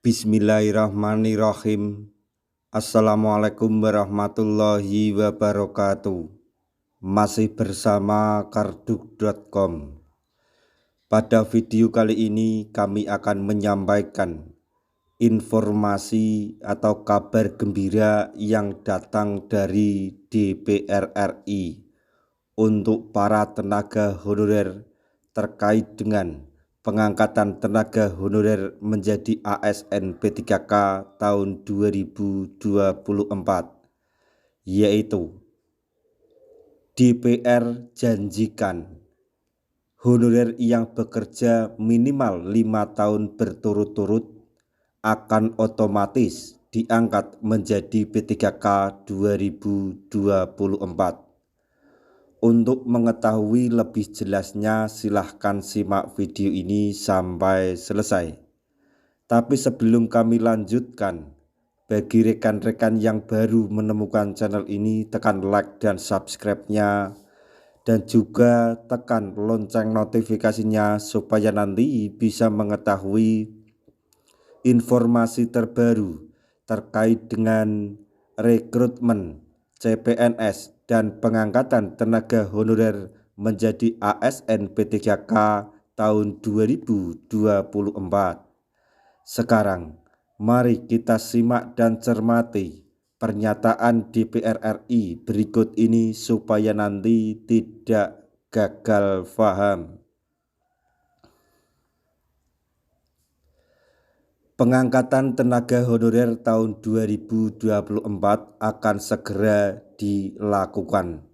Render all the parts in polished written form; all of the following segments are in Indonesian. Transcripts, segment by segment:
Bismillahirrahmanirrahim. Assalamualaikum warahmatullahi wabarakatuh. Masih bersama karduk.com. Pada video kali ini kami akan menyampaikan informasi atau kabar gembira yang datang dari DPR RI untuk para tenaga honorer terkait dengan pengangkatan tenaga honorer menjadi ASN P3K tahun 2024, yaitu DPR janjikan honorer yang bekerja minimal 5 tahun berturut-turut akan otomatis diangkat menjadi P3K 2024. Untuk mengetahui lebih jelasnya silahkan simak video ini sampai selesai. Tapi sebelum kami lanjutkan, bagi rekan-rekan yang baru menemukan channel ini, tekan like dan subscribe-nya, dan juga tekan lonceng notifikasinya supaya nanti bisa mengetahui informasi terbaru terkait dengan rekrutmen CPNS dan pengangkatan tenaga honorer menjadi ASN P3K tahun 2024. Sekarang mari kita simak dan cermati pernyataan DPR RI berikut ini supaya nanti tidak gagal paham. Pengangkatan tenaga honorer tahun 2024 akan segera dilakukan.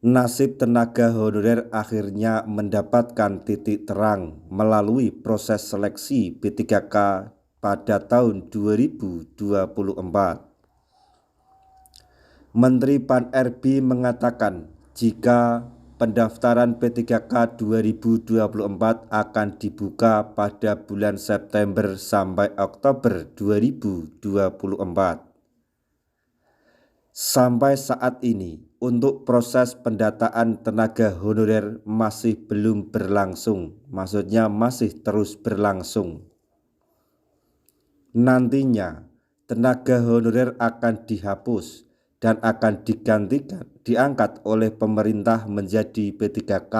Nasib tenaga honorer akhirnya mendapatkan titik terang melalui proses seleksi P3K pada tahun 2024. Menteri Pan-RB mengatakan jika pendaftaran P3K 2024 akan dibuka pada bulan September sampai Oktober 2024. Sampai saat ini, untuk proses pendataan tenaga honorer masih belum berlangsung, maksudnya masih terus berlangsung. Nantinya, tenaga honorer akan dihapus dan akan diangkat oleh pemerintah menjadi P3K.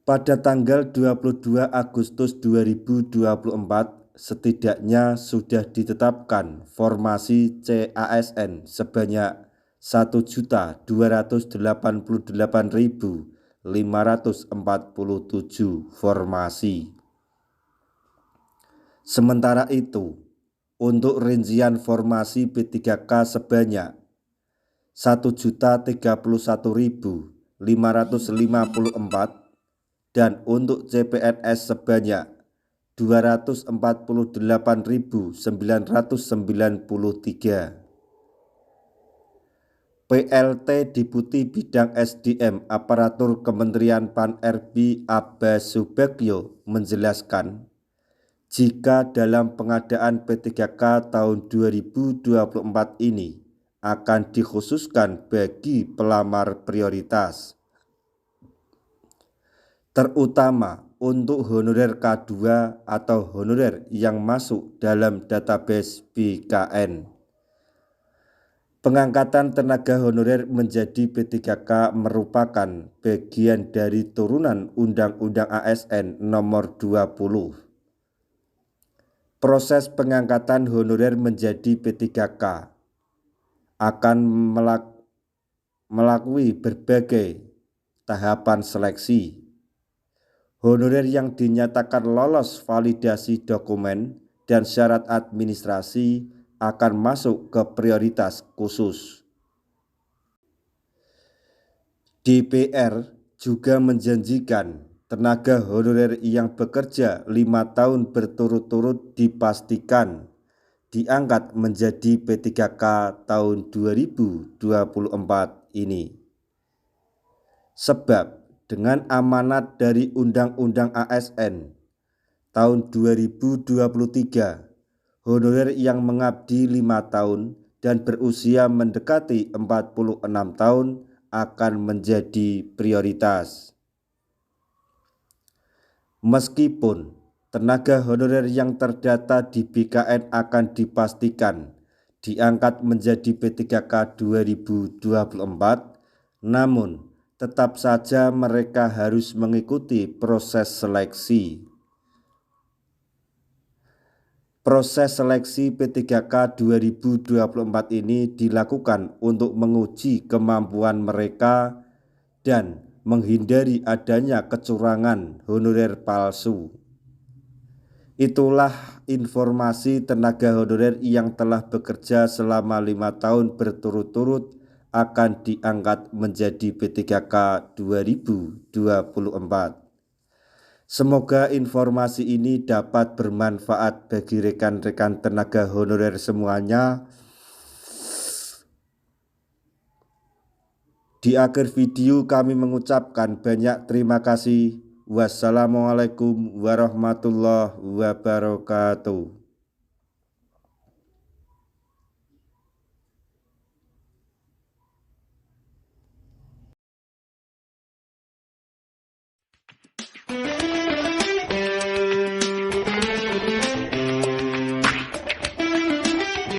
Pada tanggal 22 Agustus 2024, setidaknya sudah ditetapkan formasi CASN sebanyak 1.288.547 formasi. Sementara itu, untuk rincian formasi P3K sebanyak 1.031.554 dan untuk CPNS sebanyak 248.993. PLT Deputi Bidang SDM Aparatur Kementerian Pan-RB Abbas Subagyo menjelaskan, jika dalam pengadaan P3K tahun 2024 ini akan dikhususkan bagi pelamar prioritas, terutama untuk honorer K2 atau honorer yang masuk dalam database BKN. Pengangkatan tenaga honorer menjadi P3K merupakan bagian dari turunan Undang-Undang ASN Nomor 20. Proses pengangkatan honorer menjadi P3K akan melalui berbagai tahapan seleksi. Honorer yang dinyatakan lolos validasi dokumen dan syarat administrasi akan masuk ke prioritas khusus. DPR juga menjanjikan tenaga honorer yang bekerja 5 tahun berturut-turut dipastikan diangkat menjadi P3K tahun 2024 ini. Sebab dengan amanat dari Undang-Undang ASN tahun 2023, honorer yang mengabdi 5 tahun dan berusia mendekati 46 tahun akan menjadi prioritas. Meskipun tenaga honorer yang terdata di BKN akan dipastikan diangkat menjadi P3K 2024, namun tetap saja mereka harus mengikuti proses seleksi. Proses seleksi P3K 2024 ini dilakukan untuk menguji kemampuan mereka dan menghindari adanya kecurangan honorer palsu. Itulah informasi tenaga honorer yang telah bekerja selama 5 tahun berturut-turut akan diangkat menjadi P3K 2024. Semoga informasi ini dapat bermanfaat bagi rekan-rekan tenaga honorer semuanya. Di akhir video kami mengucapkan banyak terima kasih. Wassalamualaikum warahmatullahi wabarakatuh.